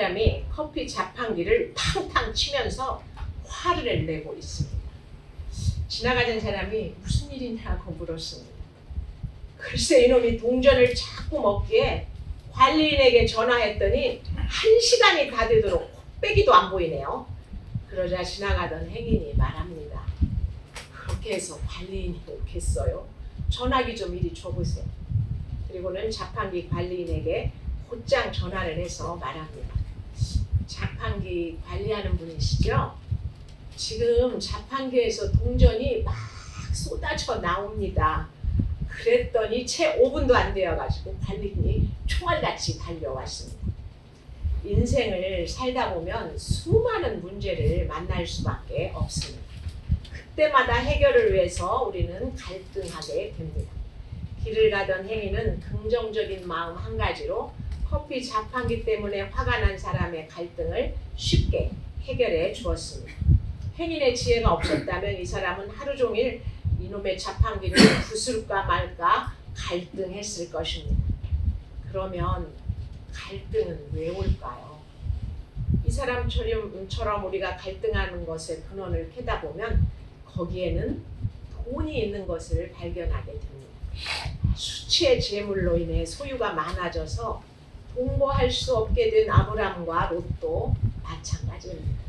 사람이 커피 자판기를 탕탕 치면서 화를 내고 있습니다. 지나가던 사람이 무슨 일이냐고 물었습니다. 글쎄 이놈이 동전을 자꾸 먹기에 관리인에게 전화했더니 1시간이 다 되도록 코빼기도 안 보이네요. 그러자 지나가던 행인이 말합니다. 그렇게 해서 관리인이 오겠어요? 전화기 좀 이리 줘보세요. 그리고는 자판기 관리인에게 곧장 전화를 해서 말합니다. 자판기 관리하는 분이시죠? 지금 자판기에서 동전이 막 쏟아져 나옵니다. 그랬더니 채 5분도 안 되어가지고 관리인이 총알같이 달려왔습니다. 인생을 살다 보면 수많은 문제를 만날 수밖에 없습니다. 그때마다 해결을 위해서 우리는 갈등하게 됩니다. 길을 가던 행인은 긍정적인 마음 한 가지로 커피 자판기 때문에 화가 난 사람의 갈등을 쉽게 해결해 주었습니다. 행인의 지혜가 없었다면 이 사람은 하루 종일 이놈의 자판기를 부술까 말까 갈등했을 것입니다. 그러면 갈등은 왜 올까요? 이 사람처럼 우리가 갈등하는 것의 근원을 캐다 보면 거기에는 돈이 있는 것을 발견하게 됩니다. 수치의 재물로 인해 소유가 많아져서 동거할 수 없게 된 아브람과 롯도 마찬가지입니다.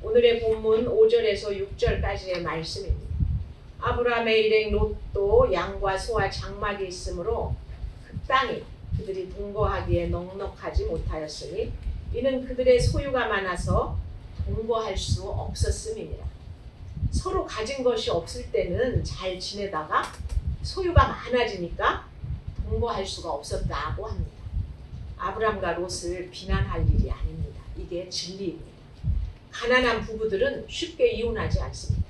오늘의 본문 5절에서 6절까지의 말씀입니다. 아브람의 일행 롯도 양과 소와 장막이 있으므로 그 땅이 그들이 동거하기에 넉넉하지 못하였으니 이는 그들의 소유가 많아서 동거할 수 없었음이니라. 서로 가진 것이 없을 때는 잘 지내다가 소유가 많아지니까 동거할 수가 없었다고 합니다. 아브람과 롯을 비난할 일이 아닙니다. 이게 진리입니다. 가난한 부부들은 쉽게 이혼하지 않습니다.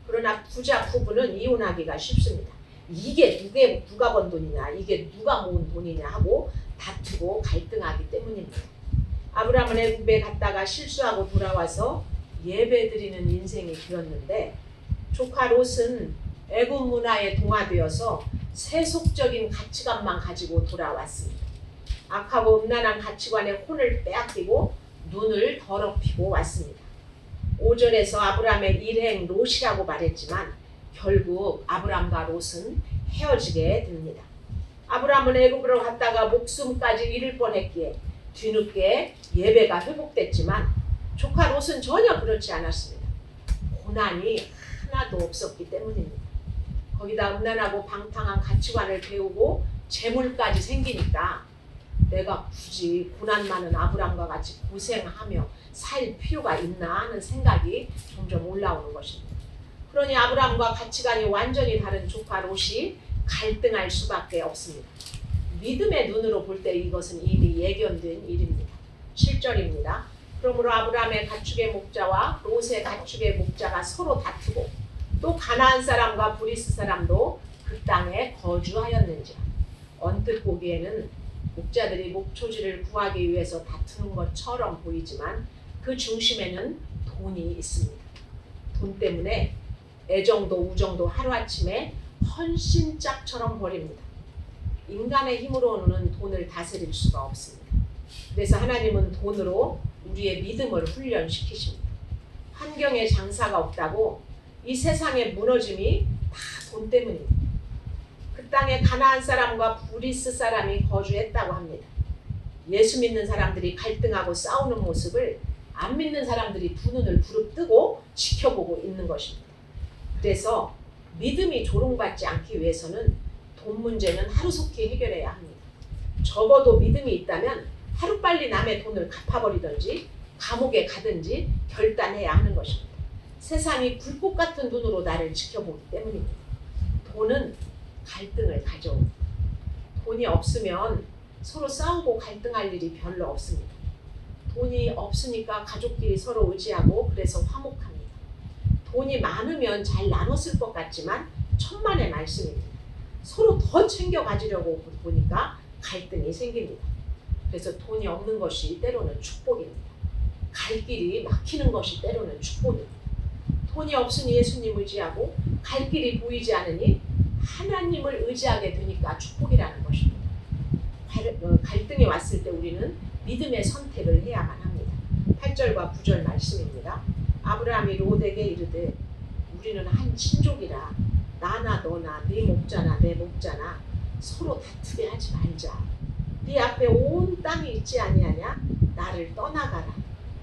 그러나 부자 부부는 이혼하기가 쉽습니다. 이게 누가 번 돈이냐, 이게 누가 모은 돈이냐 하고 다투고 갈등하기 때문입니다. 아브람은 애굽에 갔다가 실수하고 돌아와서 예배드리는 인생이 되었는데 조카 롯은 애굽 문화에 동화되어서 세속적인 가치관만 가지고 돌아왔습니다. 악하고 음란한 가치관에 혼을 빼앗기고 눈을 더럽히고 왔습니다. 5절에서 아브람의 일행 롯이라고 말했지만 결국 아브람과 롯은 헤어지게 됩니다. 아브람은 애굽으로 갔다가 목숨까지 잃을 뻔했기에 뒤늦게 예배가 회복됐지만 조카 롯은 전혀 그렇지 않았습니다. 고난이 하나도 없었기 때문입니다. 거기다 음란하고 방탕한 가치관을 배우고 재물까지 생기니까 내가 굳이 고난 많은 아브람과 같이 고생하며 살 필요가 있나 하는 생각이 점점 올라오는 것입니다. 그러니 아브람과 가치관이 완전히 다른 조카 롯이 갈등할 수밖에 없습니다. 믿음의 눈으로 볼 때 이것은 이미 예견된 일입니다. 7절입니다. 그러므로 아브람의 가축의 목자와 롯의 가축의 목자가 서로 다투고 또 가나안 사람과 브리스 사람도 그 땅에 거주하였는지라. 언뜻 보기에는 목자들이 목초지를 구하기 위해서 다투는 것처럼 보이지만 그 중심에는 돈이 있습니다. 돈 때문에 애정도 우정도 하루아침에 헌신짝처럼 버립니다. 인간의 힘으로는 돈을 다스릴 수가 없습니다. 그래서 하나님은 돈으로 우리의 믿음을 훈련시키십니다. 환경에 장사가 없다고 이 세상의 무너짐이 다 돈 때문입니다. 그 땅에 가나안 사람과 브리스 사람이 거주했다고 합니다. 예수 믿는 사람들이 갈등하고 싸우는 모습을 안 믿는 사람들이 두 눈을 부릅뜨고 지켜보고 있는 것입니다. 그래서 믿음이 조롱받지 않기 위해서는 돈 문제는 하루속히 해결해야 합니다. 적어도 믿음이 있다면 하루빨리 남의 돈을 갚아버리든지 감옥에 가든지 결단해야 하는 것입니다. 세상이 불꽃 같은 눈으로 나를 지켜보기 때문입니다. 돈은 갈등을 가져옵니다. 돈이 없으면 서로 싸우고 갈등할 일이 별로 없습니다. 돈이 없으니까 가족끼리 서로 의지하고 그래서 화목합니다. 돈이 많으면 잘 나눴을 것 같지만 천만의 말씀입니다. 서로 더 챙겨 가지려고 보니까 갈등이 생깁니다. 그래서 돈이 없는 것이 때로는 축복입니다. 갈 길이 막히는 것이 때로는 축복입니다. 돈이 없으니 예수님 의지하고 갈 길이 보이지 않으니 하나님을 의지하게 되니까 축복이라는 것입니다. 갈등이 왔을 때 우리는 믿음의 선택을 해야만 합니다. 8절과 9절 말씀입니다. 아브라함이 롯에게 이르되 우리는 한 친족이라 나나 너나 네 목자나 내 목자나 서로 다투게 하지 말자. 네 앞에 온 땅이 있지 아니하냐? 나를 떠나가라.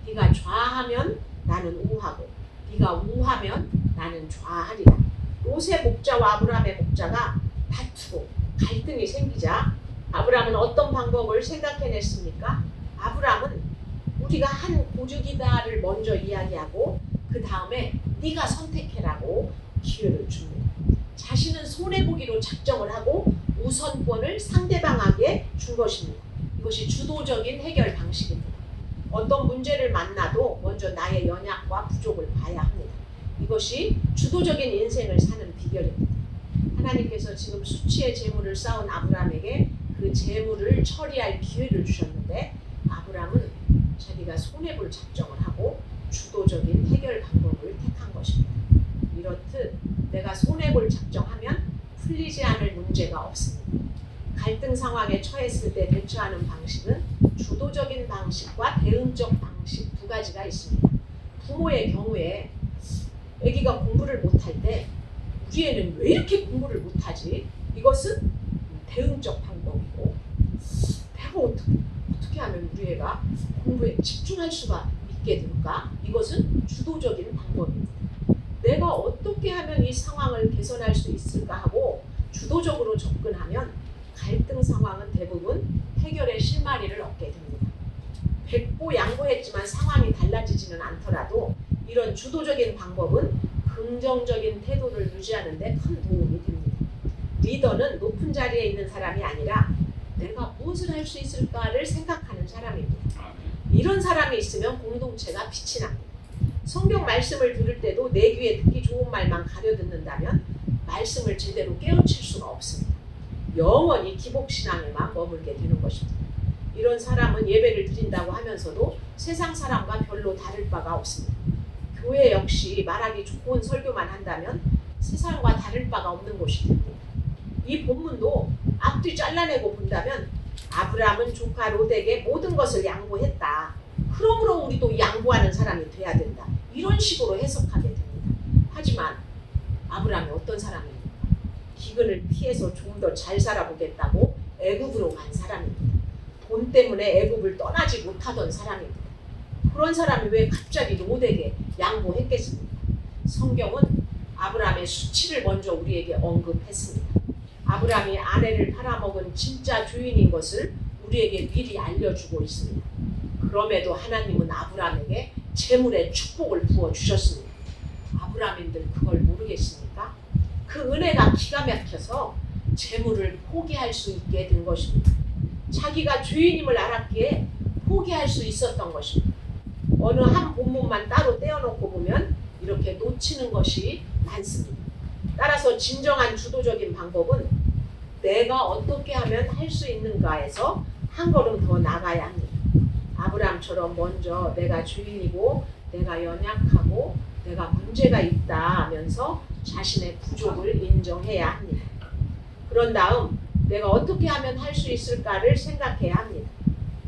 네가 좌하면 나는 우하고 네가 우하면 나는 좌하리라. 롯의 목자와 아브라함의 목자가 다투고 갈등이 생기자 아브라함은 어떤 방법을 생각해냈습니까? 아브라함은 우리가 한 고죽이다를 먼저 이야기하고 그 다음에 네가 선택해라고 기회를 줍니다. 자신은 손해보기로 작정을 하고 우선권을 상대방에게 준 것입니다. 이것이 주도적인 해결 방식입니다. 어떤 문제를 만나도 먼저 나의 연약과 부족을 봐야 합니다. 이것이 주도적인 인생을 사는 비결입니다. 하나님께서 지금 수치의 재물을 쌓은 아브라함에게 그 재물을 처리할 기회를 주셨는데 아브라함은 자기가 손해볼 작정을 하고 주도적인 해결 방법을 택한 것입니다. 이렇듯 내가 손해볼 작정하면 풀리지 않을 문제가 없습니다. 갈등 상황에 처했을 때 대처하는 방식은 주도적인 방식과 대응적 방식 두 가지가 있습니다. 부모의 경우에 아기가 공부를 못할 때 우리 애는 왜 이렇게 공부를 못하지? 이것은 대응적 방법이고 내가 어떻게 하면 우리 애가 공부에 집중할 수가 있게 될까? 이것은 주도적인 방법입니다. 내가 어떻게 하면 이 상황을 개선할 수 있을까 하고 주도적으로 접근하면 갈등 상황은 대부분 해결의 실마리를 얻게 됩니다. 백보양보했지만 상황이 달라지지는 않더라도 이런 주도적인 방법은 긍정적인 태도를 유지하는 데 큰 도움이 됩니다. 리더는 높은 자리에 있는 사람이 아니라 내가 무엇을 할 수 있을까를 생각하는 사람입니다. 이런 사람이 있으면 공동체가 빛이 납니다. 성경 말씀을 들을 때도 내 귀에 듣기 좋은 말만 가려듣는다면 말씀을 제대로 깨우칠 수가 없습니다. 영원히 기복신앙에만 머물게 되는 것입니다. 이런 사람은 예배를 드린다고 하면서도 세상 사람과 별로 다를 바가 없습니다. 교회 역시 말하기 좋은 설교만 한다면 세상과 다를 바가 없는 곳이 됩니다. 이 본문도 앞뒤 잘라내고 본다면 아브라함은 조카 롯에게 모든 것을 양보했다. 그러므로 우리도 양보하는 사람이 돼야 된다. 이런 식으로 해석하게 됩니다. 하지만 아브라함이 어떤 사람입니까? 기근을 피해서 좀 더 잘 살아보겠다고 애굽으로 간 사람입니다. 돈 때문에 애굽을 떠나지 못하던 사람입니다. 그런 사람이 왜 갑자기 롯에게 양보했겠습니까? 성경은 아브라함의 수치를 먼저 우리에게 언급했습니다. 아브라함이 아내를 팔아먹은 진짜 주인인 것을 우리에게 미리 알려주고 있습니다. 그럼에도 하나님은 아브라함에게 재물의 축복을 부어주셨습니다. 아브라함인들 그걸 모르겠습니까? 그 은혜가 기가 막혀서 재물을 포기할 수 있게 된 것입니다. 자기가 주인임을 알았기에 포기할 수 있었던 것입니다. 어느 한 본문만 따로 떼어놓고 보면 이렇게 놓치는 것이 많습니다. 따라서 진정한 주도적인 방법은 내가 어떻게 하면 할 수 있는가에서 한 걸음 더 나가야 합니다. 아브라함처럼 먼저 내가 주인이고 내가 연약하고 내가 문제가 있다 하면서 자신의 부족을 인정해야 합니다. 그런 다음 내가 어떻게 하면 할 수 있을까를 생각해야 합니다.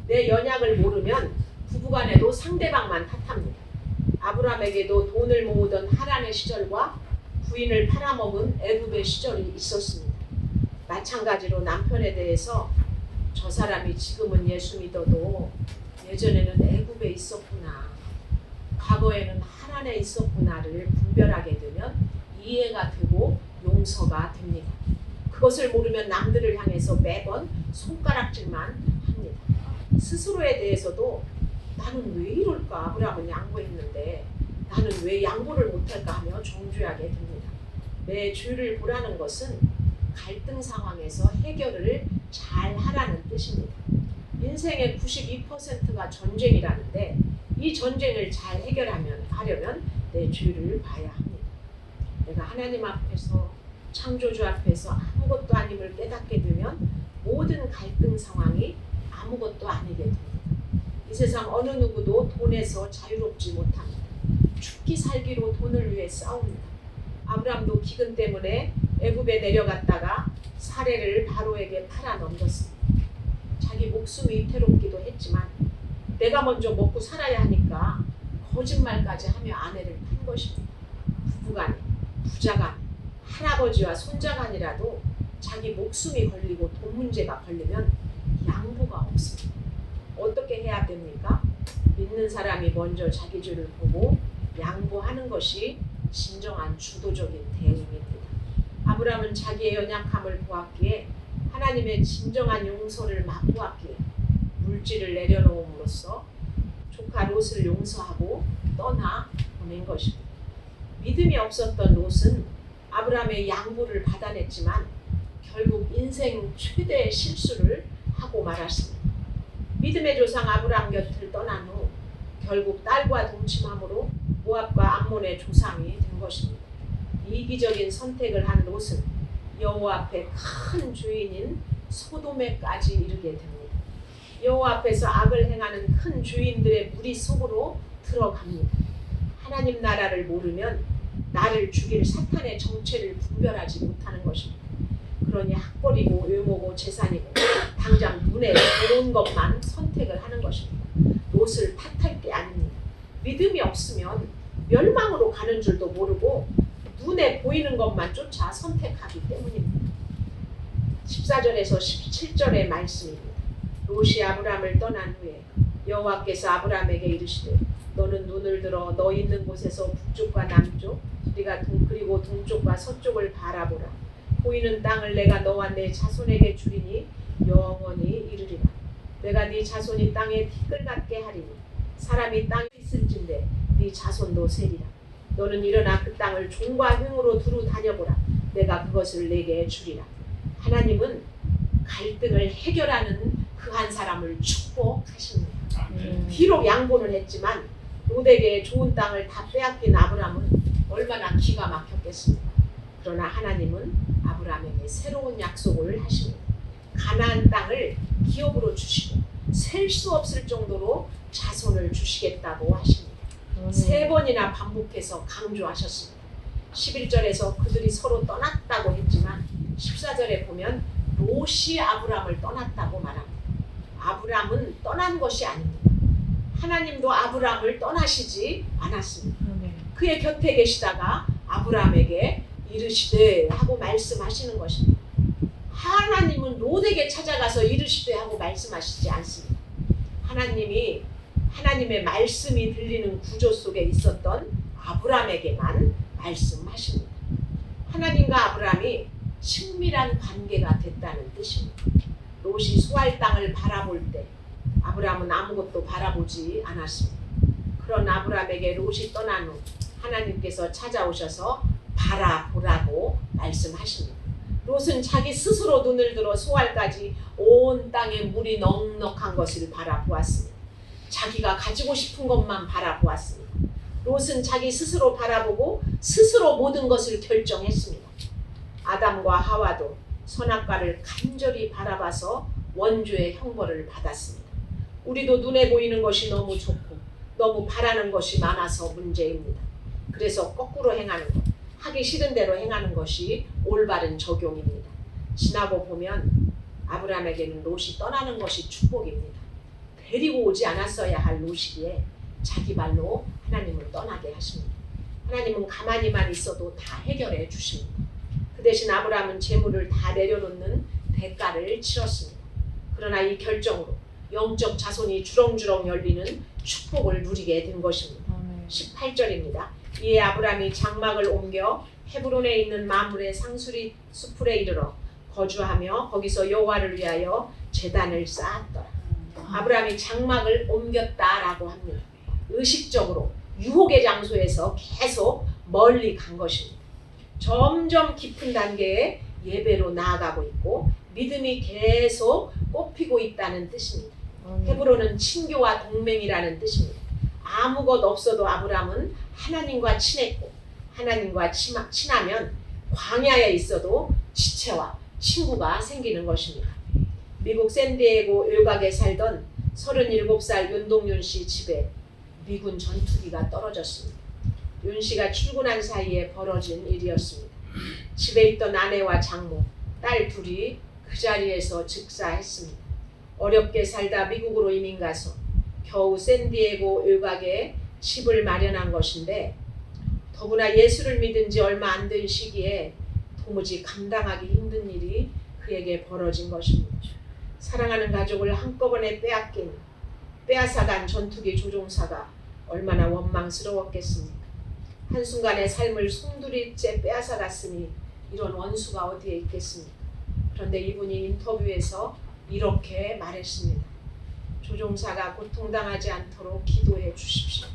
내 연약을 모르면 부부간에도 상대방만 탓합니다. 아브라함에게도 돈을 모으던 하란의 시절과 부인을 팔아먹은 애굽의 시절이 있었습니다. 마찬가지로 남편에 대해서 저 사람이 지금은 예수 믿어도 예전에는 애굽에 있었구나, 과거에는 하란에 있었구나를 분별하게 되면 이해가 되고 용서가 됩니다. 그것을 모르면 남들을 향해서 매번 손가락질만 합니다. 스스로에 대해서도 나는 왜 이럴까? 아브라함은 양보했는데 나는 왜 양보를 못할까 하며 정죄하게 됩니다. 내 죄를 보라는 것은 갈등 상황에서 해결을 잘 하라는 뜻입니다. 인생의 92%가 전쟁이라는데 이 전쟁을 잘 하려면 내 죄를 봐야 합니다. 내가 하나님 앞에서 창조주 앞에서 아무것도 아님을 깨닫게 되면 모든 갈등 상황이 아무것도 아니게 됩니다. 이 세상 어느 누구도 돈에서 자유롭지 못합니다. 죽기 살기로 돈을 위해 싸웁니다. 아브라함도 기근 때문에 애굽에 내려갔다가 사례를 바로에게 팔아 넘겼습니다. 자기 목숨이 위태롭기도 했지만 내가 먼저 먹고 살아야 하니까 거짓말까지 하며 아내를 판 것입니다. 부부간, 부자간, 할아버지와 손자간이라도 자기 목숨이 걸리고 돈 문제가 걸리면 양보가 없습니다. 어떻게 해야 됩니까? 믿는 사람이 먼저 자기 죄를 보고 양보하는 것이 진정한 주도적인 대응입니다. 아브라함은 자기의 연약함을 보았기에 하나님의 진정한 용서를 맛보았기에 물질을 내려놓음으로써 조카 롯을 용서하고 떠나 보낸 것입니다. 믿음이 없었던 롯은 아브라함의 양보를 받아냈지만 결국 인생 최대의 실수를 하고 말았습니다. 믿음의 조상 아브라함 곁을 떠난 후 결국 딸과 동침함으로 모압과 암몬의 조상이 된 것입니다. 이기적인 선택을 한 롯은 여호와 앞에 큰 죄인인 소돔에까지 이르게 됩니다. 여호와 앞에서 악을 행하는 큰 죄인들의 무리 속으로 들어갑니다. 하나님 나라를 모르면 나를 죽일 사탄의 정체를 분별하지 못하는 것입니다. 그러니 학벌이고 외모고 재산이고 당장 눈에 들어온 것만 선택을 하는 것입니다. 롯을 탓할 게 아닙니다. 믿음이 없으면 멸망으로 가는 줄도 모르고 눈에 보이는 것만 쫓아 선택하기 때문입니다. 14절에서 17절의 말씀입니다. 롯이 아브라함을 떠난 후에 여호와께서 아브라함에게 이르시되 너는 눈을 들어 너 있는 곳에서 북쪽과 남쪽 그리고 동쪽과 서쪽을 바라보라. 보이는 땅을 내가 너와 내 자손에게 주리니 영원히 이르리라. 내가 네 자손이 땅에 티끌 같게 하리니 사람이 땅에 있을진대 네 자손도 세리라. 너는 일어나 그 땅을 종과 횡으로 두루 다녀보라. 내가 그것을 내게 주리라. 하나님은 갈등을 해결하는 그 한 사람을 축복하십니다. 비록 양보는 했지만 롯에게 좋은 땅을 다 빼앗긴 아브라함은 얼마나 기가 막혔겠습니까? 그러나 하나님은 아브라함에게 새로운 약속을 하십니다. 가나안 땅을 기업으로 주시고 셀 수 없을 정도로 자손을 주시겠다고 하십니다. 3번이나 반복해서 강조하셨습니다. 11절에서 그들이 서로 떠났다고 했지만 14절에 보면 롯이 아브라함을 떠났다고 말합니다. 아브라함은 떠난 것이 아닙니다. 하나님도 아브라함을 떠나시지 않았습니다. 그의 곁에 계시다가 아브라함에게 이르시되 하고 말씀하시는 것입니다. 하나님은 롯에게 찾아가서 이르시되 하고 말씀하시지 않습니다. 하나님이 하나님의 말씀이 들리는 구조 속에 있었던 아브라함에게만 말씀하십니다. 하나님과 아브라함이 친밀한 관계가 됐다는 뜻입니다. 롯이 소할 땅을 바라볼 때 아브라함은 아무것도 바라보지 않았습니다. 그런 아브라함에게 롯이 떠난 후 하나님께서 찾아오셔서 바라보라고 말씀하십니다. 롯은 자기 스스로 눈을 들어 소알까지 온 땅에 물이 넉넉한 것을 바라보았습니다. 자기가 가지고 싶은 것만 바라보았습니다. 롯은 자기 스스로 바라보고 스스로 모든 것을 결정했습니다. 아담과 하와도 선악과를 간절히 바라봐서 원죄의 형벌을 받았습니다. 우리도 눈에 보이는 것이 너무 좋고 너무 바라는 것이 많아서 문제입니다. 그래서 거꾸로 행하는 것, 하기 싫은 대로 행하는 것이 올바른 적용입니다. 지나고 보면 아브라함에게는 롯이 떠나는 것이 축복입니다. 데리고 오지 않았어야 할 롯이기에 자기 발로 하나님을 떠나게 하십니다. 하나님은 가만히만 있어도 다 해결해 주십니다. 그 대신 아브라함은 재물을 다 내려놓는 대가를 치렀습니다. 그러나 이 결정으로 영적 자손이 주렁주렁 열리는 축복을 누리게 된 것입니다. 18절입니다. 이에 아브라함이 장막을 옮겨 헤브론에 있는 마므레 상수리 숲풀에 이르러 거주하며 거기서 여호와를 위하여 제단을 쌓았더라. 아브라함이 장막을 옮겼다라고 합니다. 의식적으로 유혹의 장소에서 계속 멀리 간 것입니다. 점점 깊은 단계의 예배로 나아가고 있고 믿음이 계속 꽃피고 있다는 뜻입니다. 헤브론은 친교와 동맹이라는 뜻입니다. 아무것 없어도 아브라함은 하나님과 친했고 하나님과 친하면 광야에 있어도 지체와 친구가 생기는 것입니다. 미국 샌디에고 외곽에 살던 37살 윤동윤 씨 집에 미군 전투기가 떨어졌습니다. 윤 씨가 출근한 사이에 벌어진 일이었습니다. 집에 있던 아내와 장모, 딸 둘이 그 자리에서 즉사했습니다. 어렵게 살다 미국으로 이민 가서 겨우 샌디에고 외곽에 집을 마련한 것인데 더구나 예수를 믿은 지 얼마 안 된 시기에 도무지 감당하기 힘든 일이 그에게 벌어진 것입니다. 사랑하는 가족을 한꺼번에 빼앗아간 전투기 조종사가 얼마나 원망스러웠겠습니까? 한순간에 삶을 송두리째 빼앗아갔으니 이런 원수가 어디에 있겠습니까? 그런데 이분이 인터뷰에서 이렇게 말했습니다. 조종사가 고통당하지 않도록 기도해 주십시오.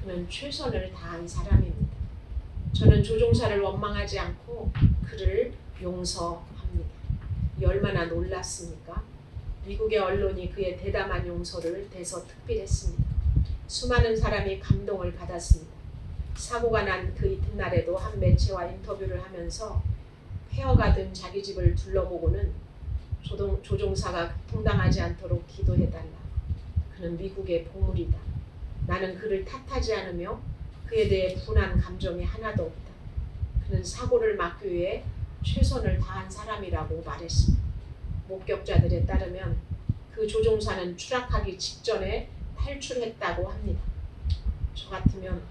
그는 최선을 다한 사람입니다. 저는 조종사를 원망하지 않고 그를 용서합니다. 이 얼마나 놀랐습니까? 미국의 언론이 그의 대담한 용서를 대서특필했습니다. 수많은 사람이 감동을 받았습니다. 사고가 난 그 이튿날에도 한 매체와 인터뷰를 하면서 폐허가 된 자기 집을 둘러보고는 조종사가 고통당하지 않도록 기도해달라. 그는 미국의 보물이다. 나는 그를 탓하지 않으며 그에 대해 분한 감정이 하나도 없다. 그는 사고를 막기 위해 최선을 다한 사람이라고 말했습니다. 목격자들에 따르면 그 조종사는 추락하기 직전에 탈출했다고 합니다. 저 같으면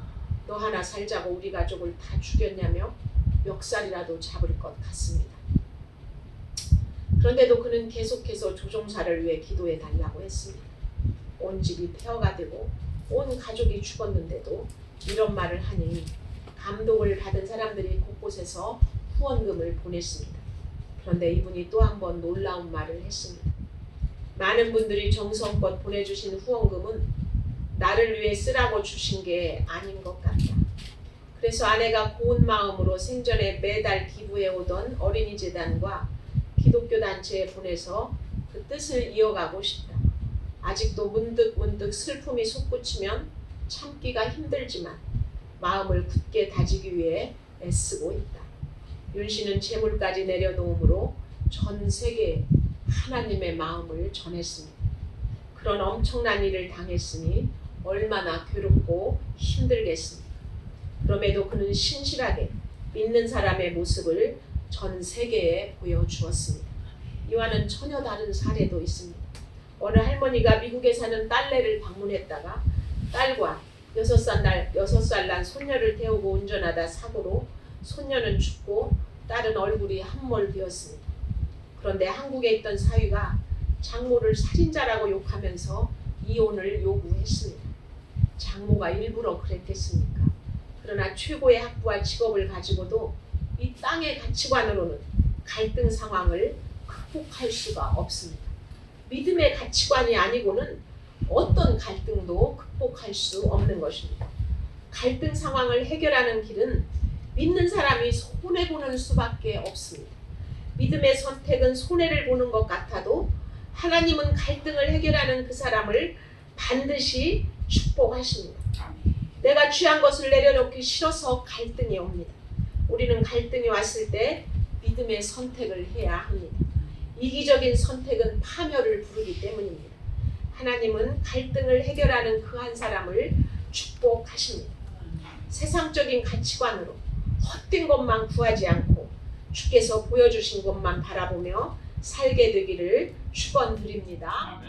너 하나 살자고 우리 가족을 다 죽였냐며 멱살이라도 잡을 것 같습니다. 그런데도 그는 계속해서 조종사를 위해 기도해 달라고 했습니다. 온 집이 폐허가 되고 온 가족이 죽었는데도 이런 말을 하니 감동을 받은 사람들이 곳곳에서 후원금을 보냈습니다. 그런데 이분이 또 한 번 놀라운 말을 했습니다. 많은 분들이 정성껏 보내주신 후원금은 나를 위해 쓰라고 주신 게 아닌 것 같다. 그래서 아내가 고운 마음으로 생전에 매달 기부해오던 어린이재단과 기독교 단체에 보내서 그 뜻을 이어가고 싶다. 아직도 문득 슬픔이 솟구치면 참기가 힘들지만 마음을 굳게 다지기 위해 애쓰고 있다. 윤 씨는 재물까지 내려놓음으로 전 세계에 하나님의 마음을 전했습니다. 그런 엄청난 일을 당했으니 얼마나 괴롭고 힘들겠습니까? 그럼에도 그는 신실하게 믿는 사람의 모습을 전 세계에 보여주었습니다. 이와는 전혀 다른 사례도 있습니다. 어느 할머니가 미국에 사는 딸내를 방문했다가 딸과 6살 난 손녀를 태우고 운전하다 사고로 손녀는 죽고 딸은 얼굴이 함몰되었습니다. 그런데 한국에 있던 사위가 장모를 살인자라고 욕하면서 이혼을 요구했습니다. 장모가 일부러 그랬겠습니까? 그러나 최고의 학부와 직업을 가지고도 이 땅의 가치관으로는 갈등 상황을 극복할 수가 없습니다. 믿음의 가치관이 아니고는 어떤 갈등도 극복할 수 없는 것입니다. 갈등 상황을 해결하는 길은 믿는 사람이 손해보는 수밖에 없습니다. 믿음의 선택은 손해를 보는 것 같아도 하나님은 갈등을 해결하는 그 사람을 반드시 축복하십니다. 내가 취한 것을 내려놓기 싫어서 갈등이 옵니다. 우리는 갈등이 왔을 때 믿음의 선택을 해야 합니다. 이기적인 선택은 파멸을 부르기 때문입니다. 하나님은 갈등을 해결하는 그 한 사람을 축복하십니다. 세상적인 가치관으로 헛된 것만 구하지 않고 주께서 보여주신 것만 바라보며 살게 되기를 축원드립니다.